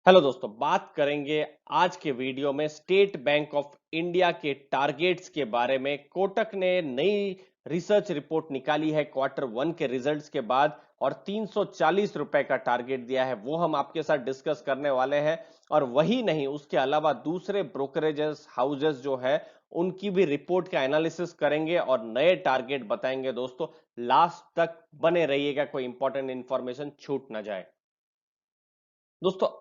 Hello दोस्तों, बात करेंगे आज के वीडियो में स्टेट बैंक ऑफ इंडिया के टारगेट्स के बारे में। कोटक ने नई रिसर्च रिपोर्ट निकाली है क्वार्टर 1 के रिजल्ट्स के बाद और 340 रुपए का टारगेट दिया है, वो हम आपके साथ डिस्कस करने वाले हैं। और वही नहीं, उसके अलावा दूसरे ब्रोकरेजेस हाउसेस जो है उनकी भी रिपोर्ट का एनालिसिस करेंगे और नए टारगेट बताएंगे। दोस्तों लास्ट तक बने रहिएगा, कोई इंपॉर्टेंट इंफॉर्मेशन छूट ना जाए। दोस्तों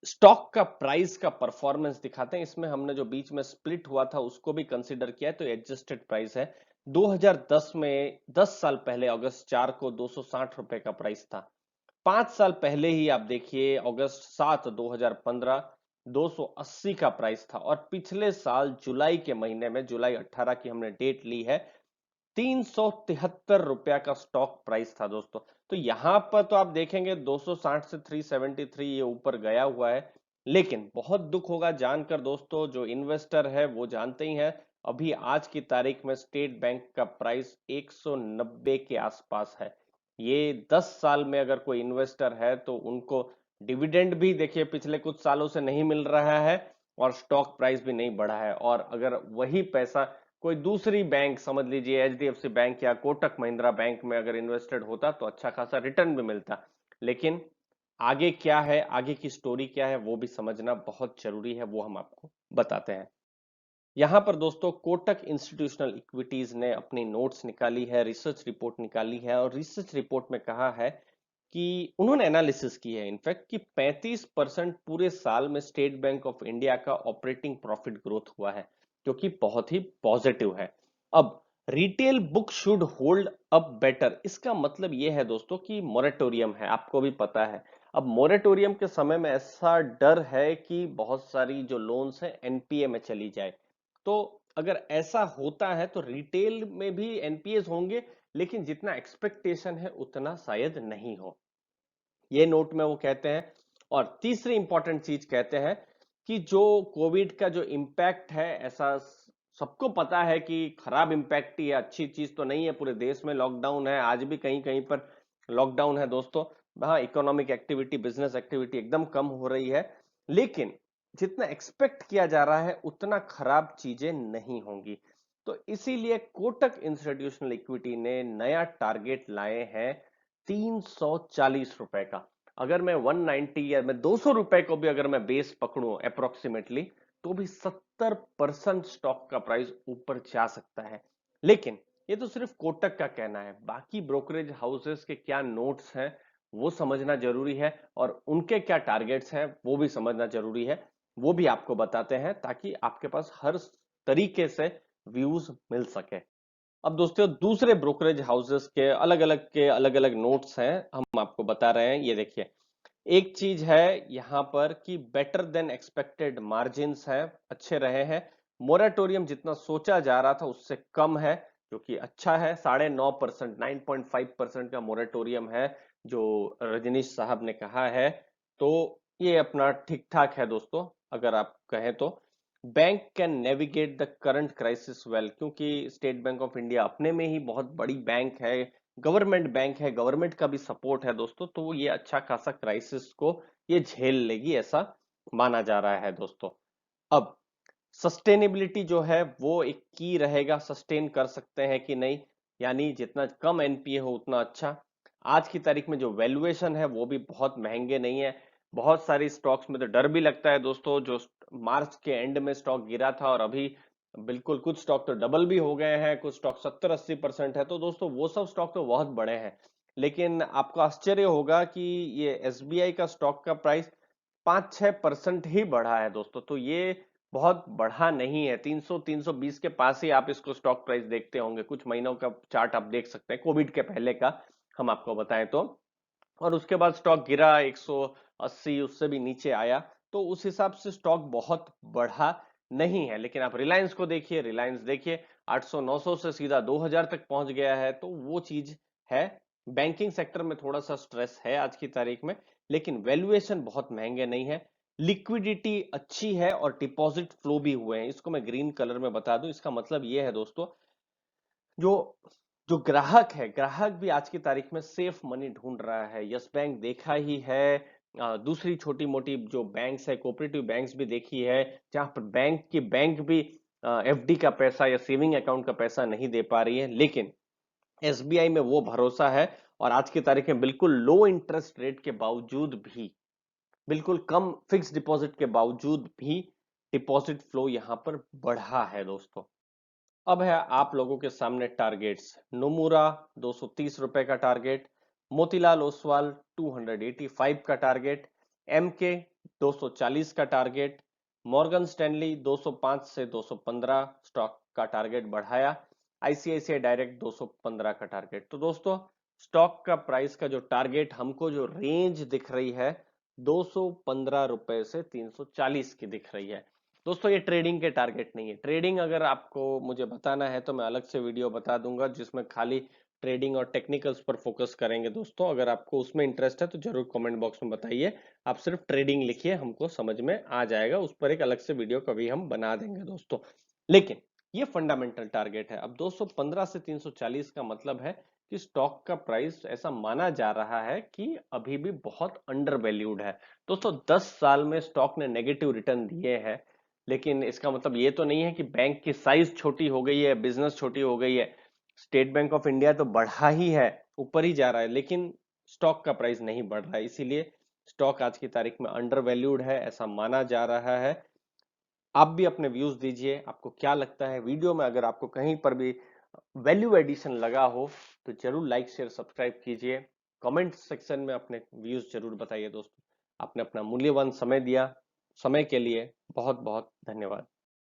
स्टॉक का प्राइस का परफॉर्मेंस दिखाते हैं। इसमें हमने जो बीच में स्प्लिट हुआ था उसको भी कंसीडर किया है, तो एडजस्टेड प्राइस है। 2010 में 10 साल पहले अगस्त 4 को 260 रुपए का प्राइस था। 5 साल पहले ही आप देखिए अगस्त 7 2015 280 का प्राइस था। और पिछले साल जुलाई के महीने में जुलाई 18 की हमने डेट ली है, 373 रुपया का स्टॉक प्राइस था दोस्तों। तो यहां पर तो आप देखेंगे 260 से 373 ये ऊपर गया हुआ है। लेकिन बहुत दुख होगा जानकर दोस्तों, जो इन्वेस्टर है वो जानते ही हैं, अभी आज की तारीख में स्टेट बैंक का प्राइस 190 के आसपास है। ये 10 साल में अगर कोई इन्वेस्टर है तो उनको डिविडेंड भी देखिए पिछले कुछ सालों से नहीं मिल रहा है और स्टॉक प्राइस भी नहीं बढ़ा है। और अगर वही पैसा कोई दूसरी बैंक, समझ लीजिए एचडीएफसी बैंक या कोटक महिंद्रा बैंक में अगर इन्वेस्टेड होता तो अच्छा खासा रिटर्न भी मिलता। लेकिन आगे क्या है, आगे की स्टोरी क्या है, वो भी समझना बहुत जरूरी है, वो हम आपको बताते हैं। यहां पर दोस्तों कोटक इंस्टीट्यूशनल इक्विटीज ने अपनी नोट्स निकाली है, रिसर्च रिपोर्ट निकाली है और रिसर्च रिपोर्ट में कहा है कि उन्होंने एनालिसिस की है इनफैक्ट कि 35% पूरे साल में स्टेट बैंक ऑफ इंडिया का ऑपरेटिंग प्रॉफिट ग्रोथ हुआ है, जो कि बहुत ही पॉजिटिव है। अब retail book should hold up better, इसका मतलब यह है दोस्तों कि मोरेटोरियम है, आपको भी पता है। अब मोरेटोरियम के समय में ऐसा डर है कि बहुत सारी जो लोन्स है एनपीए में चली जाए। तो अगर ऐसा होता है तो रिटेल में भी एनपीएस होंगे, लेकिन जितना एक्सपेक्टेशन है उतना शायद नहीं हो, ये नोट में वो कहते हैं। और तीसरी इंपॉर्टेंट चीज कहते हैं कि जो कोविड का जो इम्पैक्ट है, ऐसा सबको पता है कि खराब इम्पैक्ट ही है, अच्छी चीज तो नहीं है। पूरे देश में लॉकडाउन है, आज भी कहीं कहीं पर लॉकडाउन है दोस्तों। हाँ, इकोनॉमिक एक्टिविटी, बिजनेस एक्टिविटी एकदम कम हो रही है, लेकिन जितना एक्सपेक्ट किया जा रहा है उतना खराब चीजें नहीं होंगी। तो इसीलिए कोटक इंस्टीट्यूशनल इक्विटी ने नया टारगेट लाए हैं 340 रुपए का। अगर मैं 190 या मैं 200 रुपए को भी अगर मैं बेस पकड़ूं अप्रोक्सीमेटली, तो भी 70% स्टॉक का प्राइस ऊपर जा सकता है। लेकिन ये तो सिर्फ कोटक का कहना है, बाकी ब्रोकरेज हाउसेस के क्या नोट्स हैं वो समझना जरूरी है और उनके क्या टारगेट्स हैं वो भी समझना जरूरी है। वो भी आपको बताते हैं ताकि आपके पास हर तरीके से व्यूज मिल सके। अब दोस्तों दूसरे ब्रोकरेज हाउसेस के अलग अलग नोट्स हैं, हम आपको बता रहे हैं। ये देखिए, एक चीज है यहां पर कि बेटर देन एक्सपेक्टेड मार्जिन्स है, अच्छे रहे हैं। मोरेटोरियम जितना सोचा जा रहा था उससे कम है, जो कि अच्छा है। 9.5%, 9.5% का मोरेटोरियम है जो रजनीश साहब ने कहा है। तो ये अपना ठीक ठाक है दोस्तों, अगर आप कहें तो। Bank can navigate the current crisis well, क्योंकि स्टेट बैंक ऑफ इंडिया अपने में ही बहुत बड़ी बैंक है, गवर्नमेंट बैंक है, गवर्नमेंट का भी सपोर्ट है दोस्तों, तो ये अच्छा खासा क्राइसिस को ये झेल लेगी, ऐसा माना जा रहा है दोस्तों। अब सस्टेनेबिलिटी जो है वो एक की रहेगा, सस्टेन कर सकते हैं कि नहीं, यानी जितना कम एनपीए हो उतना अच्छा। आज की तारीख में जो वैल्यूएशन है वो भी बहुत महंगे नहीं है। बहुत सारी स्टॉक्स में तो डर भी लगता है दोस्तों, जो मार्च के एंड में स्टॉक गिरा था और अभी बिल्कुल कुछ स्टॉक तो डबल भी हो गए हैं, कुछ स्टॉक 70-80% है। तो दोस्तों वो सब स्टॉक तो बहुत बड़े हैं, लेकिन आपको आश्चर्य होगा कि ये एसबीआई का स्टॉक का प्राइस 5-6% ही बढ़ा है दोस्तों। तो ये बहुत बढ़ा नहीं है, 300-320 के पास ही आप इसको स्टॉक प्राइस देखते होंगे। कुछ महीनों का चार्ट आप देख सकते हैं, कोविड के पहले का हम आपको बताएं तो। और उसके बाद स्टॉक गिरा 180, उससे भी नीचे आया। तो उस हिसाब से स्टॉक बहुत बढ़ा नहीं है। लेकिन आप रिलायंस को देखिए, रिलायंस देखिए 800-900 से सीधा 2000 तक पहुंच गया है, तो वो चीज है। बैंकिंग सेक्टर में थोड़ा सा स्ट्रेस है आज की तारीख में, लेकिन वैल्यूएशन बहुत महंगे नहीं है। लिक्विडिटी अच्छी है और डिपॉजिट फ्लो भी हुए हैं, इसको मैं ग्रीन कलर में बता दूं। इसका मतलब ये है दोस्तों, जो जो ग्राहक है, ग्राहक भी आज की तारीख में सेफ मनी ढूंढ रहा है। यस बैंक देखा ही है, दूसरी छोटी मोटी जो बैंक्स है, कोऑपरेटिव बैंक्स भी देखी है, जहां पर बैंक भी एफडी का पैसा या सेविंग अकाउंट का पैसा नहीं दे पा रही है, लेकिन एसबीआई में वो भरोसा है। और आज की तारीख में बिल्कुल लो इंटरेस्ट रेट के बावजूद भी, बिल्कुल कम फिक्स डिपॉजिट के बावजूद भी डिपॉजिट फ्लो यहां पर बढ़ा है दोस्तों। अब है आप लोगों के सामने टारगेट्स। नोमुरा 230 रुपए का टारगेट, मोतीलाल ओसवाल 285 का टारगेट, एमके 240 का टारगेट, मॉर्गन स्टैनली 205 से 215 स्टॉक का टारगेट बढ़ाया, आईसीआईसीआई डायरेक्ट 215 का टारगेट। तो दोस्तों स्टॉक का प्राइस का जो टारगेट हमको जो रेंज दिख रही है 215 रुपए से 340 की दिख रही है। दोस्तों ये ट्रेडिंग के टारगेट नहीं है। ट्रेडिंग अगर आपको मुझे बताना है तो मैं अलग से वीडियो बता दूंगा जिसमें खाली ट्रेडिंग और टेक्निकल्स पर फोकस करेंगे। दोस्तों अगर आपको उसमें इंटरेस्ट है तो जरूर कमेंट बॉक्स में बताइए। आप सिर्फ ट्रेडिंग लिखिए, हमको समझ में आ जाएगा, उस पर एक अलग से वीडियो कभी हम बना देंगे दोस्तों। लेकिन ये फंडामेंटल टारगेट है। अब 215 से 340 का मतलब है कि स्टॉक का प्राइस ऐसा माना जा रहा है कि अभी भी बहुत अंडर वैल्यूड है। दोस्तों 10 साल में स्टॉक ने नेगेटिव रिटर्न दिए हैं, लेकिन इसका मतलब ये तो नहीं है कि बैंक की साइज छोटी हो गई है, बिजनेस छोटी हो गई है। स्टेट बैंक ऑफ इंडिया तो बढ़ा ही है, ऊपर ही जा रहा है, लेकिन स्टॉक का प्राइस नहीं बढ़ रहा है। इसीलिए स्टॉक आज की तारीख में अंडर वैल्यूड है, ऐसा माना जा रहा है। आप भी अपने व्यूज दीजिए, आपको क्या लगता है वीडियो में। अगर आपको कहीं पर भी वैल्यू एडिशन लगा हो तो जरूर लाइक शेयर सब्सक्राइब कीजिए। कमेंट सेक्शन में अपने व्यूज जरूर बताइए दोस्तों। आपने अपना मूल्यवान समय दिया, समय के लिए बहुत बहुत धन्यवाद।